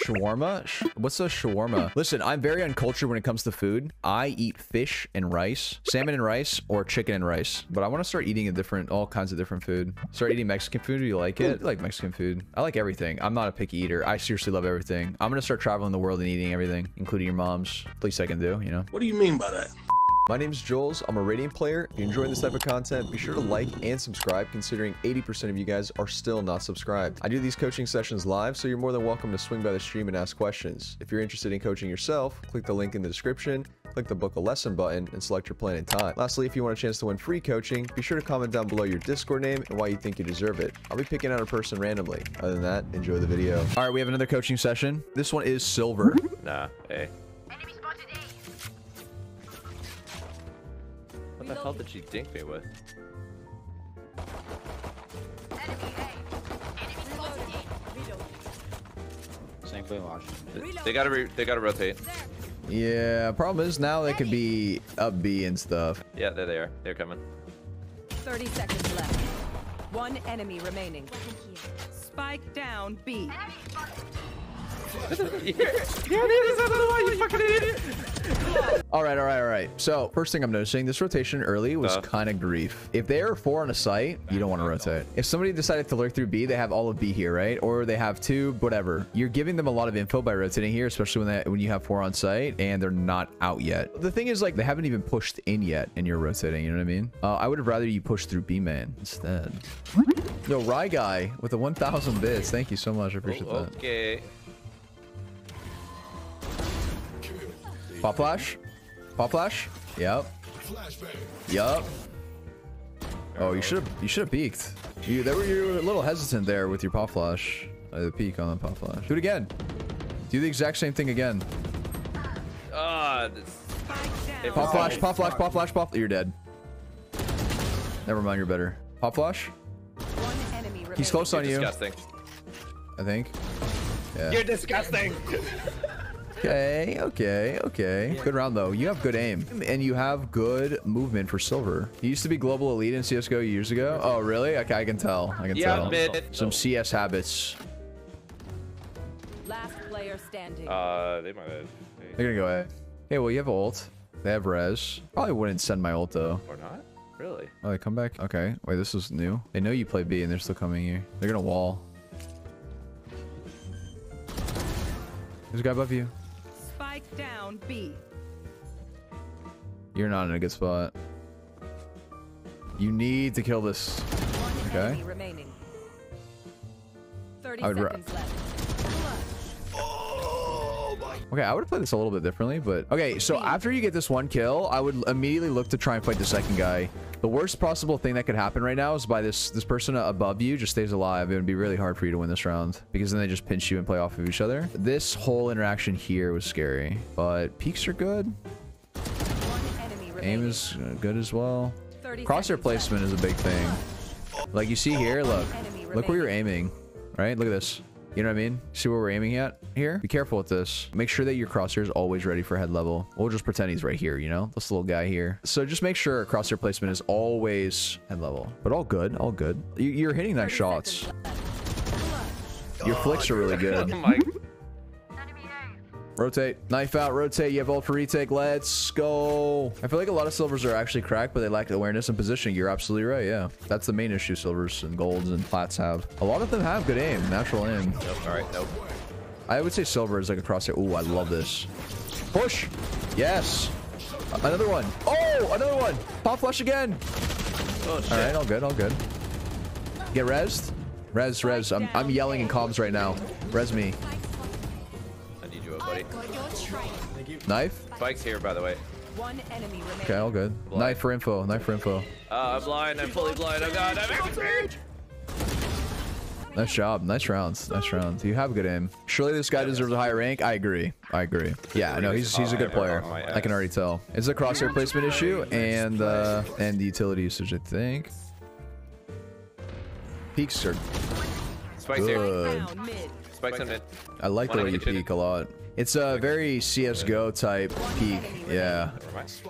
Shawarma? What's a shawarma? Listen, I'm very uncultured when it comes to food. I eat fish and rice, salmon and rice, or chicken and rice. But I want to start eating all kinds of different food. Start eating Mexican food. Do you like it? I like Mexican food. I like everything. I'm not a picky eater. I seriously love everything. I'm gonna start traveling the world and eating everything, including your mom's. Least I can do, you know? What do you mean by that? My name is Jollz. I'm a Radiant player. If you're enjoying this type of content, be sure to like and subscribe, considering 80% of you guys are still not subscribed. I do these coaching sessions live, so you're more than welcome to swing by the stream and ask questions. If you're interested in coaching yourself, click the link in the description, click the book a lesson button, and select your plan and time. Lastly, if you want a chance to win free coaching, be sure to comment down below your Discord name and why you think you deserve it. I'll be picking out a person randomly. Other than that, enjoy the video. All right, we have another coaching session. This one is silver. Nah, hey. What the hell did she dink me with? They gotta rotate. Yeah, problem is now they could be up B and stuff. Yeah, there they are. They're coming. 30 seconds left. One enemy remaining. Spike down B. All right. So first thing I'm noticing, this rotation early was kind of grief. If they are 4 on a site, you don't want to rotate. If somebody decided to lurk through B, they have all of B here, right? Or they have 2, whatever. You're giving them a lot of info by rotating here, especially when you have 4 on site and they're not out yet. The thing is, like, they haven't even pushed in yet and you're rotating, you know what I mean? I would have rather you push through B man instead. Yo, Rye Guy with the 1,000 bits. Thank you so much. I appreciate that. Okay. Pop flash. Pop flash. Yep. Yup. Oh, you should have peeked. You were a little hesitant there with your pop flash. The peek on the pop flash. Do it again. Do the exact same thing again. Pop flash. Pop flash. Pop flash. Pop. You're dead. Never mind. You're better. Pop flash. He's close on you. Disgusting. I think. Yeah. You're disgusting. Okay. Good round, though. You have good aim, and you have good movement for silver. You used to be global elite in CSGO years ago. Oh, really? Okay, I can tell. I can tell. Some CS habits. Last player standing. They might have. They're gonna go A. Hey, well, you have ult. They have res. Probably wouldn't send my ult, though. Or not? Really? Oh, they come back? Okay. Wait, this is new. They know you play B, and they're still coming here. They're gonna wall. There's a guy above you. Spike down B. You're not in a good spot. You need to kill this. One okay. Enemy remaining. 30 I would seconds left. Okay, I would have played this a little bit differently, but okay, so after you get this one kill, I would immediately look to try and fight the second guy. The worst possible thing that could happen right now is by this person above you just stays alive. It would be really hard for you to win this round because then they just pinch you and play off of each other. This whole interaction here was scary, but peaks are good. Aim is good as well. Crosshair placement is a big thing. Like you see here, look where you're aiming, right? Look at this. You know what I mean? See where we're aiming at here? Be careful with this. Make sure that your crosshair is always ready for head level. We'll just pretend he's right here, you know? This little guy here. So just make sure crosshair placement is always head level. But all good, all good. You're hitting nice shots. Your flicks are really good. Oh my. Rotate. Knife out. Rotate. You have ult for retake. Let's go. I feel like a lot of silvers are actually cracked, but they lack awareness and positioning. You're absolutely right. Yeah. That's the main issue silvers and golds and plats have. A lot of them have good aim. Natural aim. Nope. All right. Nope. I would say silver is like a crosshair. Ooh, I love this. Push. Yes. Another one. Oh, another one. Pop flash again. Oh, shit. All right. All good. All good. Get rezzed. Res. I'm yelling in comms right now. Res me. Buddy. Knife? Spike's here, by the way. One enemy remaining. Okay, all good. Blind. Knife for info. Knife for info. I'm blind. I'm fully blind. Oh god, I'm out. Nice job. Nice rounds. Nice rounds. You have good aim. Surely this guy deserves a higher rank. I agree. Yeah, no, he's a good player. I can already tell. It's a crosshair placement issue and the utility usage, I think. Peaks are Spike's good. here. Spike's in mid. I like the way you peek a lot. It's a very CSGO type peek. Yeah.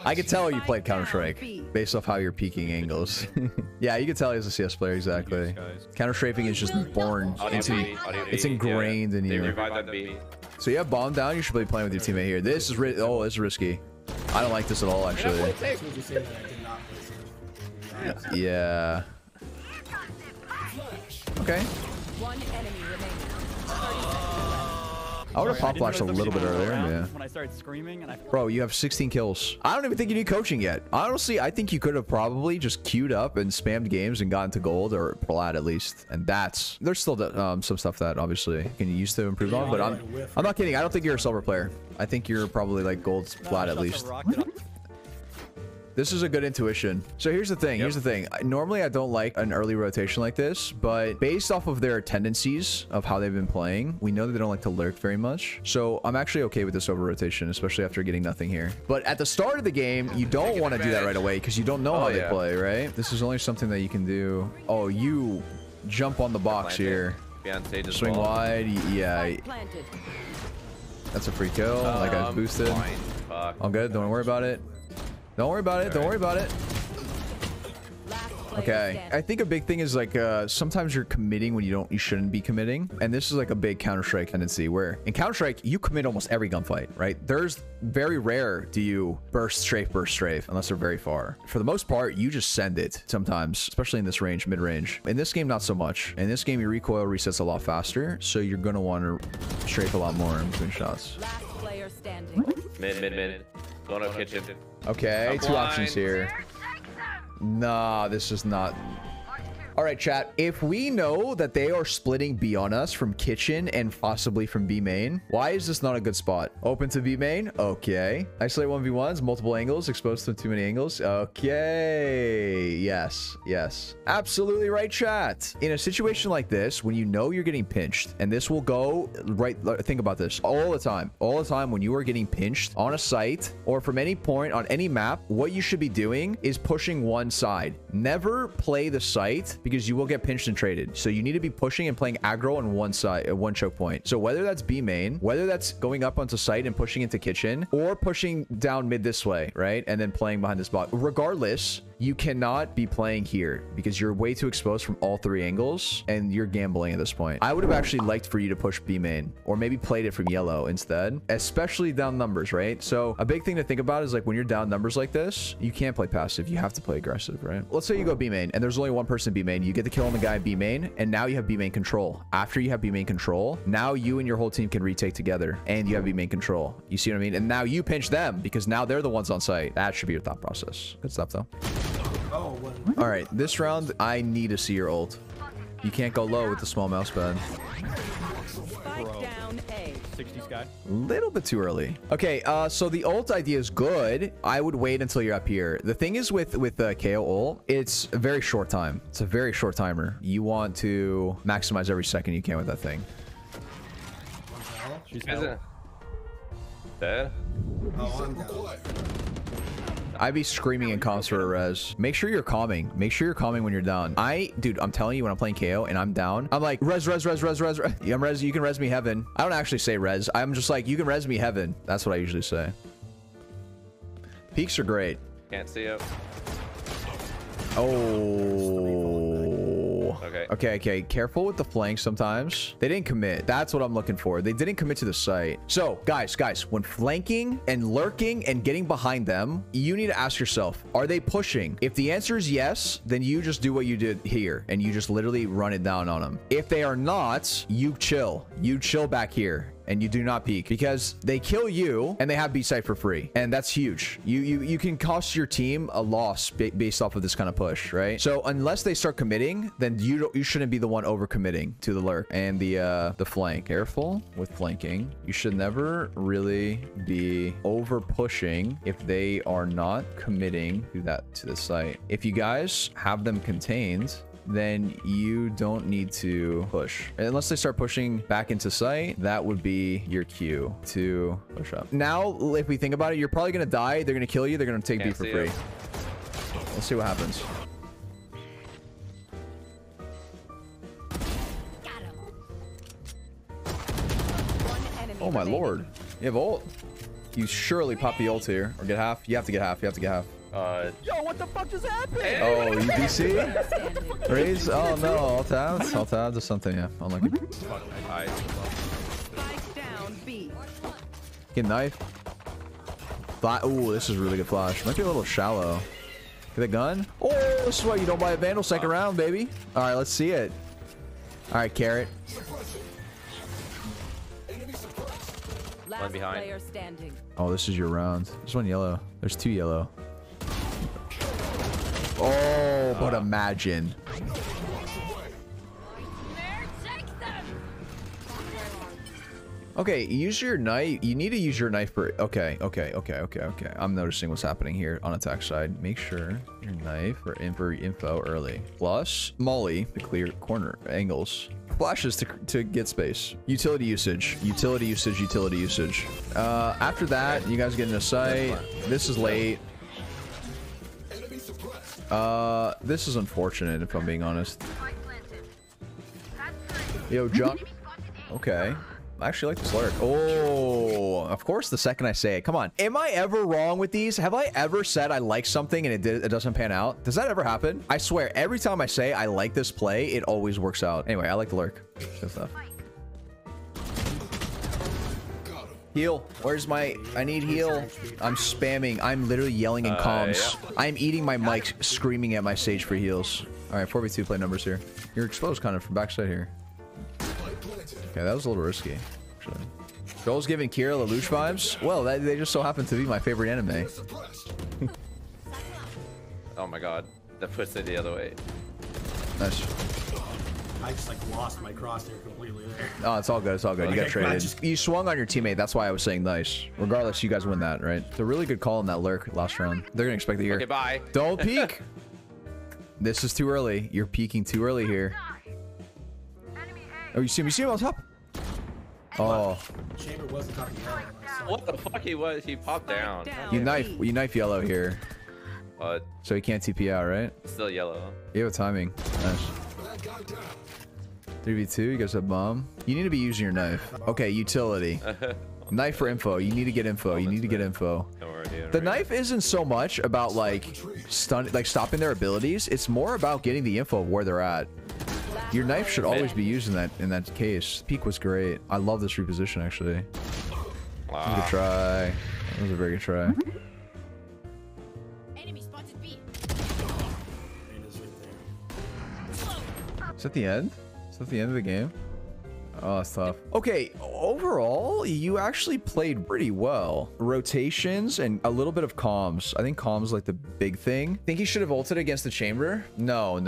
I could tell you played Counter-Strike based off how you're peeking angles. Yeah, you could tell he's a CS player, exactly. Counter-Strafing is just born into... It's ingrained in you. They revived that B. So you have bomb down. You should be playing with your teammate here. This is oh, it's risky. I don't like this at all, actually. Yeah. Okay. One enemy remaining. I would have pop flashed a little bit earlier. Yeah. When I started screaming and Bro, you have 16 kills. I don't even think you need coaching yet. Honestly, I think you could have probably just queued up and spammed games and gotten to gold or plat at least. And there's still some stuff that obviously you can use to improve on. But I'm not kidding. I don't think you're a silver player. I think you're probably like gold plat at least. This is a good intuition. So here's the thing. Here's the thing. Normally, I don't like an early rotation like this, but based off of their tendencies of how they've been playing, we know that they don't like to lurk very much. So I'm actually okay with this over rotation, especially after getting nothing here. But at the start of the game, you don't want to do that right away because you don't know how they play, right? This is only something that you can do. Oh, you jump on the box here. Swing wide. Yeah. That's a free kill. That guy's boosted. All good. Don't worry about it. Don't worry about it. Don't worry about it. Okay. I think a big thing is like sometimes you're committing when you shouldn't be committing. And this is like a big Counter-Strike tendency where in Counter-Strike, you commit almost every gunfight, right? There's very rare do you burst strafe, unless they're very far. For the most part, you just send it sometimes, especially in this range, mid-range. In this game, not so much. In this game, your recoil resets a lot faster. So you're going to want to strafe a lot more in between shots. Last player standing. Mid. Going up kitchen. Okay, two options here. Nah, this is not. All right, chat. If we know that they are splitting B on us from kitchen and possibly from B main, why is this not a good spot? Open to B main? Okay. Isolate 1v1s, multiple angles, exposed to too many angles. Okay. Yes. Absolutely right, chat. In a situation like this, when you know you're getting pinched, and this will go right, think about this all the time when you are getting pinched on a site or from any point on any map, what you should be doing is pushing one side. Never play the site because you will get pinched and traded. So you need to be pushing and playing aggro on one side, one choke point. So whether that's B main, whether that's going up onto site and pushing into kitchen, or pushing down mid this way, right? And then playing behind this block. Regardless, you cannot be playing here because you're way too exposed from all three angles and you're gambling at this point. I would have actually liked for you to push B main or maybe played it from yellow instead, especially down numbers, right? So a big thing to think about is like when you're down numbers like this, you can't play passive. You have to play aggressive, right? Let's say you go B main and there's only one person B main. You get the kill on the guy B main and now you have B main control. After you have B main control, now you and your whole team can retake together and you have B main control. You see what I mean? And now you pinch them because now they're the ones on site. That should be your thought process. Good stuff though. All right, this round, I need to see your ult. You can't go low with the small mouse pad. Spike down A. 60 sky. Little bit too early. Okay, so the ult idea is good. I would wait until you're up here. The thing is with the KO ult, it's a very short time. It's a very short timer. You want to maximize every second you can with that thing. She's Dead. Oh, I'm down. I'd be screaming in comms for a res. Make sure you're calming. Make sure you're calming when you're down. Dude, I'm telling you, when I'm playing KO and I'm down, I'm like, res. I'm res. You can res me heaven. I don't actually say res. I'm just like, you can res me heaven. That's what I usually say. Peaks are great. Can't see it. Oh. Okay. Okay. Careful with the flank sometimes. They didn't commit. That's what I'm looking for. They didn't commit to the site. So, guys, when flanking and lurking and getting behind them, you need to ask yourself, are they pushing? If the answer is yes, then you just do what you did here and you just literally run it down on them. If they are not, you chill. You chill back here. And you do not peek because they kill you and they have B site for free. And that's huge. You can cost your team a loss based off of this kind of push, right? So unless they start committing, then you shouldn't be the one over committing to the lurk and the flank. Careful with flanking. You should never really be over pushing if they are not committing to the site. If you guys have them contained, then you don't need to push. Unless they start pushing back into sight, that would be your cue to push up. Now, if we think about it, you're probably going to die. They're going to kill you. They're going to take B for free. Let's see what happens. Got him. One enemy Oh my remaining. lord. You have ult. You surely pop the ult here. Or get half. You have to get half. You have to get half. Yo, what the fuck just happened? Oh, you DC? Standing. Raise? Oh no, all tabs? All tabs or something, yeah. Unlucky. Alright. Spike down down B. Get knife. Ooh, this is really good flash. Might be a little shallow. Get the gun. Oh, this is why you don't buy a Vandal second round, baby. All right, let's see it. All right, Carrot. Last behind. player standing. Oh, this is your round. There's one yellow. There's two yellow. Oh, but imagine. Okay, use your knife. You need to use your knife for... Okay. I'm noticing what's happening here on attack side. Make sure your knife for info early. Plus, molly to clear corner angles. Flashes to get space. Utility usage. After that, you guys get into sight. This is late. This is unfortunate if I'm being honest. Yo, jump. Okay. I actually like this lurk. Oh, of course, the second I say it. Come on. Am I ever wrong with these? Have I ever said I like something and it doesn't pan out? Does that ever happen? I swear, every time I say I like this play, it always works out. Anyway, I like the lurk. Good stuff. Heal. Where's my... I need heal. I'm spamming. I'm literally yelling in comms. Yeah. I'm eating my mic, screaming at my stage for heals. All right, 4v2 play numbers here. You're exposed kind of from backside here. Okay, that was a little risky, actually. Joel's giving Kira Lelouch vibes. Well, they just so happen to be my favorite anime. Oh my god. That puts it the other way. Nice. I just like lost my crosshair completely there. Oh, it's all good. It's all good. You got traded. You swung on your teammate. That's why I was saying nice. Regardless, you guys win that, right? It's a really good call on that lurk last round. They're gonna expect the year. Okay, bye. Don't peek. This is too early. You're peeking too early here. Oh, you see him? You see him on top? Oh. Chamber was the top of the yellow. What the fuck he popped down. You knife yellow here. But so he can't TP out, right? Still yellow. You have a timing. Nice. 3v2, you guys have bomb. You need to be using your knife. Okay, utility. Knife for info. You need to get info. You need to get info. The knife isn't so much about like stopping their abilities. It's more about getting the info of where they're at. Your knife should always be used in that case. Peek was great. I love this reposition actually. Wow. Good try. That was a very good try. Enemy spotted B. Is that the end? Is that the end of the game? Oh, that's tough. Okay, overall, you actually played pretty well. Rotations and a little bit of comms. I think comms like the big thing. Think you should have ulted against the chamber? No.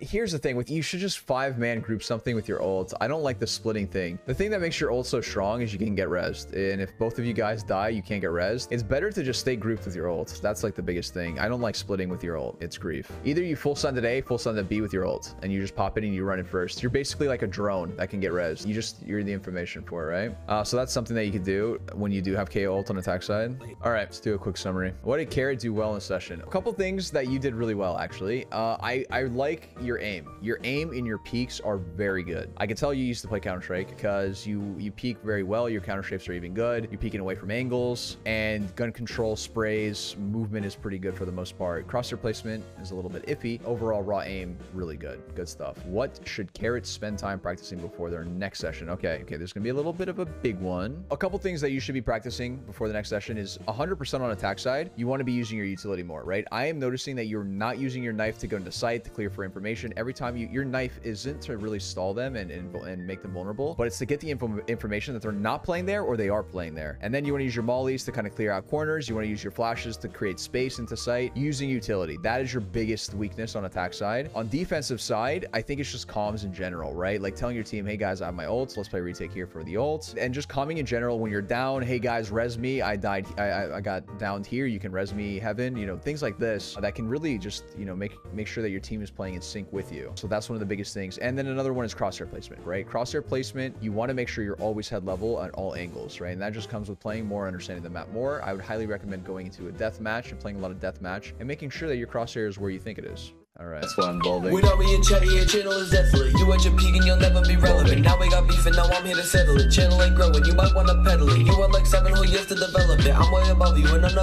Here's the thing with you should just 5-man group something with your ult. I don't like the splitting thing. The thing that makes your ult so strong is you can get rezzed. And if both of you guys die, you can't get rezzed. It's better to just stay grouped with your ult. That's like the biggest thing. I don't like splitting with your ult. It's grief. Either you full send at A, full send at B with your ult, and you just pop it and you run it first. You're basically like a drone that can get rezzed. You're the information for it, right? So that's something that you can do when you do have KO ult on attack side. All right, let's do a quick summary. What did Carrot do well in the session? A couple things that you did really well, actually. I like your aim. Your aim and your peaks are very good. I can tell you used to play Counter-Strike because you peak very well. Your counter shapes are even good. You're peeking away from angles, and gun control, sprays, movement is pretty good for the most part. Crosshair placement is a little bit iffy. Overall, raw aim, really good. Good stuff. What should Carrot spend time practicing before their next session? Okay, there's gonna be a little bit of a big one. A couple things that you should be practicing before the next session is 100% on attack side. You want to be using your utility more, right? I am noticing that you're not using your knife to go into sight, to clear for information. Every time your knife isn't to really stall them and make them vulnerable, but it's to get the information that they're not playing there or they are playing there. And then you want to use your mollies to kind of clear out corners. You want to use your flashes to create space into sight using utility. That is your biggest weakness on attack side. On defensive side, I think it's just comms in general, right? Like telling your team, hey guys, I have my ult. Let's play retake here for the ult. And just calming in general when you're down. Hey guys, res me. I died. I got downed here. You can res me, heaven. You know, things like this that can really just, you know, make sure that your team is playing in sync with you. So that's one of the biggest things. And then another one is crosshair placement, right? Crosshair placement, you want to make sure you're always head level at all angles, right? And that just comes with playing more, understanding the map more. I would highly recommend going into a death match and playing a lot of death match and making sure that your crosshair is where you think it is. All right. That's why I'm balding. We know me and Chetty, your channel is desolate. You at your peak and you'll never be relevant. Now we got beef and now I'm here to settle it. Channel ain't growing, you might want to pedal it. You want like 7 whole years to develop it. I'm way above you in another